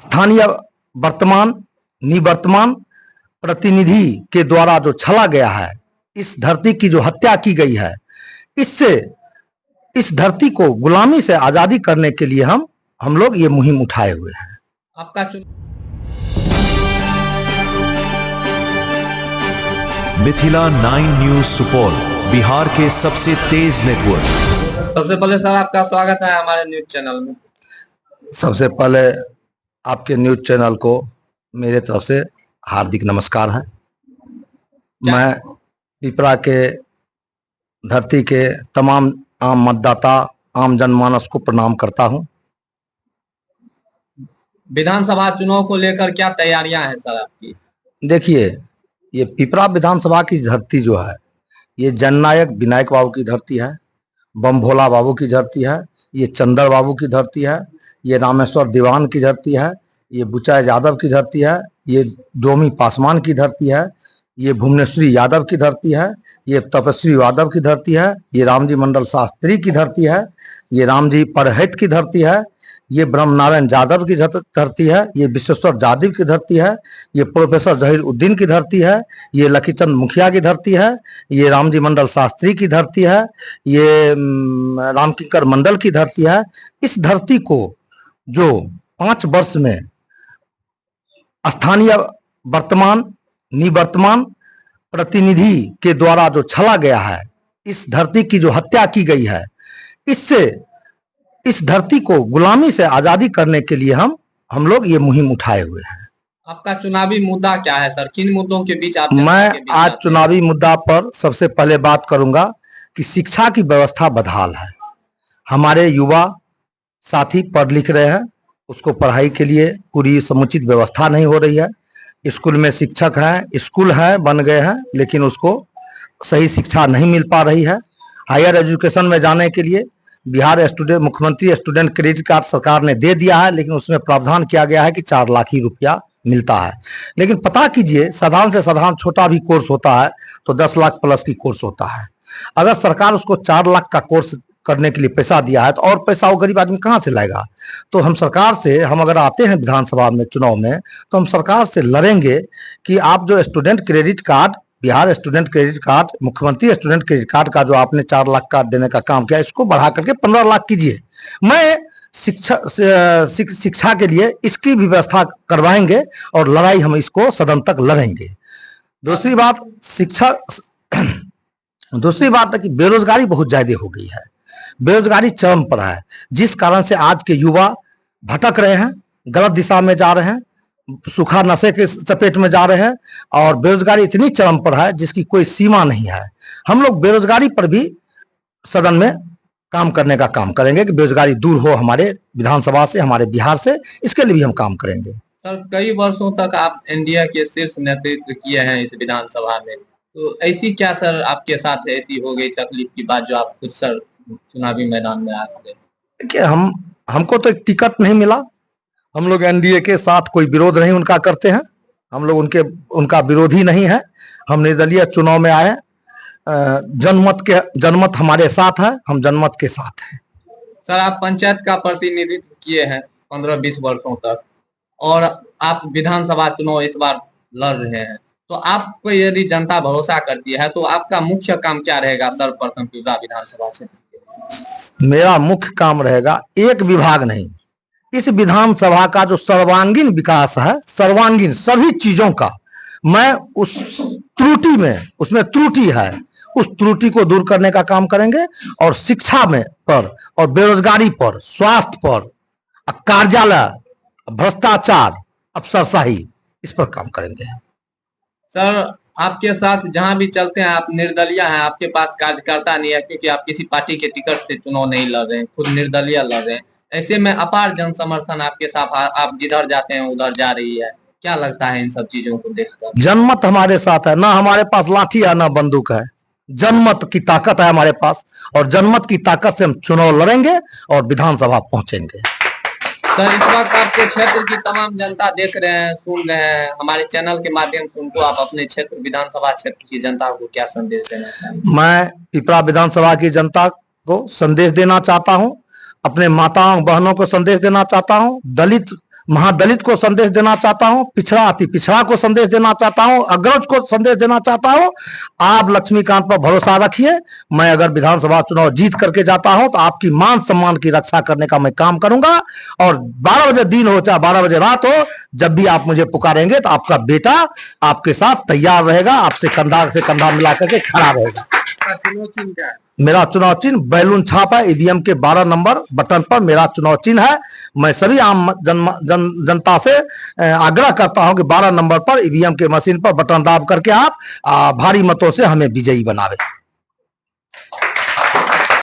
स्थानीय वर्तमान निवर्तमान प्रतिनिधि के द्वारा जो छला गया है, इस धरती की जो हत्या की गई है, इससे इस धरती को गुलामी से आजादी करने के लिए हम लोग ये मुहिम उठाए हुए हैं। आपका मिथिला 9 न्यूज सुपौल, बिहार के सबसे तेज नेटवर्क। सबसे पहले सर आपका स्वागत है हमारे न्यूज चैनल में। सबसे पहले आपके न्यूज चैनल को मेरे तरफ से हार्दिक नमस्कार है। मैं पिपरा के धरती के तमाम आम मतदाता, आम जनमानस को प्रणाम करता हूं। विधानसभा चुनाव को लेकर क्या तैयारियां हैं सर आपकी? देखिए, ये पिपरा विधानसभा की धरती जो है, ये जननायक विनायक बाबू की धरती है, बम भोला बाबू की धरती है, ये चंदर बाबू की धरती है, ये रामेश्वर दीवान की धरती है, ये बुचा यादव की धरती है, ये डोमी पासवान की धरती है, ये भुवनेश्वरी यादव की धरती है, ये तपस्वी यादव की धरती है, ये रामजी मंडल शास्त्री की धरती है, ये रामजी परहित की धरती है, ये ब्रह्मनारायण यादव की धरती है, ये विश्वेश्वर यादव की धरती है, ये प्रोफेसर जहीर उद्दीन की धरती है, ये लखीचंद मुखिया की धरती है, ये रामजी मंडल शास्त्री की धरती है, ये रामकिंकर मंडल की धरती है। इस धरती को जो 5 वर्ष में स्थानीय वर्तमान निवर्तमान प्रतिनिधि के द्वारा जो छला गया है, इस धरती की जो हत्या की गई है, इससे इस धरती को गुलामी से आजादी करने के लिए हम लोग ये मुहिम उठाए हुए हैं। आपका चुनावी मुद्दा क्या है सर? किन मुद्दों के बीच आप? मैं आज चुनावी मुद्दा पर सबसे पहले बात करूंगा कि शिक्षा की व्यवस्था बदहाल है। हमारे युवा साथी पढ़ लिख रहे हैं, उसको पढ़ाई के लिए पूरी समुचित व्यवस्था नहीं हो रही है। स्कूल में शिक्षक हैं, स्कूल है बन गए हैं, लेकिन उसको सही शिक्षा नहीं मिल पा रही है। हायर एजुकेशन में जाने के लिए बिहार मुख्यमंत्री स्टूडेंट क्रेडिट कार्ड सरकार ने दे दिया है, लेकिन उसमें प्रावधान किया गया है कि 4 लाख ही रुपया मिलता है। लेकिन पता कीजिए, साधारण से साधारण छोटा भी कोर्स होता है तो 10 लाख प्लस की कोर्स होता है। अगर सरकार उसको 4 लाख का कोर्स करने के लिए पैसा दिया है तो और पैसा वो गरीब आदमी कहाँ से लाएगा? तो हम सरकार से, हम अगर आते हैं विधानसभा में चुनाव में, तो हम सरकार से लड़ेंगे कि आप जो student credit card, Bihar student credit card, मुख्यमंत्री स्टूडेंट क्रेडिट कार्ड का जो आपने 4 लाख का देने का काम किया, इसको बढ़ा करके 15 लाख कीजिए। मैं शिक्षा के लिए इसकी भी व्यवस्था करवाएंगे और लड़ाई हम इसको सदन तक लड़ेंगे। दूसरी बात है कि बेरोजगारी बहुत ज्यादा हो गई है। बेरोजगारी चरम पर है, जिस कारण से आज के युवा भटक रहे हैं, गलत दिशा में जा रहे हैं, सूखा नशे के चपेट में जा रहे हैं और बेरोजगारी इतनी चरम पर है जिसकी कोई सीमा नहीं है। हम लोग बेरोजगारी पर भी सदन में काम करने का काम करेंगे कि बेरोजगारी दूर हो हमारे विधानसभा से, हमारे बिहार से। इसके लिए भी हम काम करेंगे। सर, कई वर्षों तक आप एनडीए के शीर्ष नेतृत्व किए हैं इस विधानसभा में, तो ऐसी क्या सर आपके साथ ऐसी हो गई तकलीफ की बात जो आप खुद सर चुनावी मैदान में आ गए? देखिए, हमको तो एक टिकट नहीं मिला। हम लोग एनडीए के साथ कोई विरोध नहीं उनका करते हैं, हम लोग उनका विरोधी नहीं है। हम निर्दलीय चुनाव में आए, जनमत हमारे साथ है, हम जनमत के साथ हैं। सर, आप पंचायत का प्रतिनिधित्व किए हैं 15-20 वर्षों तक और आप विधानसभा चुनाव इस बार लड़ रहे हैं, तो आपको यदि जनता भरोसा करती है तो आपका मुख्य काम क्या रहेगा सर्वप्रथम पिपरा विधानसभा क्षेत्र? मेरा मुख्य काम रहेगा, एक विभाग नहीं, इस विधानसभा का जो सर्वांगीण विकास है, सर्वांगीण सभी चीजों का, मैं उस त्रुटि में, उसमें त्रुटि है, उस त्रुटि को दूर करने का काम करेंगे और शिक्षा में पर और बेरोजगारी पर, स्वास्थ्य पर, कार्यालय, भ्रष्टाचार, अफसरशाही, इस पर काम करेंगे। सर, आपके साथ जहां भी चलते हैं आप निर्दलीय हैं, आपके पास कार्यकर्ता नहीं है क्योंकि आप किसी पार्टी के टिकट से चुनाव नहीं लड़ रहे हैं, खुद निर्दलीय लड़ रहे हैं। ऐसे में अपार जन समर्थन आपके साथ, आप जिधर जाते हैं उधर जा रही है। क्या लगता है इन सब चीजों को देखकर? जनमत हमारे साथ है, ना हमारे पास लाठी है ना बंदूक है, जनमत की ताकत है हमारे पास और जनमत की ताकत से हम चुनाव लड़ेंगे और विधानसभा पहुंचेंगे। सर, इस वक्त आपके क्षेत्र की तमाम जनता देख रहे हैं, सुन रहे हैं, हमारे चैनल के माध्यम से उनको आप अपने क्षेत्र विधानसभा क्षेत्र की जनता को क्या संदेश देना चाहेंगे? मैं पिपरा विधानसभा की जनता को संदेश देना चाहता हूं, अपने माताओं बहनों को संदेश देना चाहता हूं, दलित महादलित को संदेश देना चाहता हूं, पिछड़ा अति पिछड़ा को संदेश देना चाहता हूं, अग्रज को संदेश देना चाहता हूं। आप लक्ष्मीकांत पर भरोसा रखिए। मैं अगर विधानसभा चुनाव जीत करके जाता हूं तो आपकी मान सम्मान की रक्षा करने का मैं काम करूंगा। और 12 बजे दिन हो चाहे 12 बजे रात हो, जब भी आप मुझे पुकारेंगे तो आपका बेटा आपके साथ तैयार रहेगा, आपसे कंधा से कंधा मिला करके खड़ा रहेगा। मेरा चुनाव चिन्ह बैलून छाप है। ईवीएम के 12 नंबर बटन पर मेरा चुनाव चिन्ह है। मैं सभी आम जनता से आग्रह करता हूं कि 12 नंबर पर ईवीएम के मशीन पर बटन दाब करके आप भारी मतों से हमें विजयी बनावे।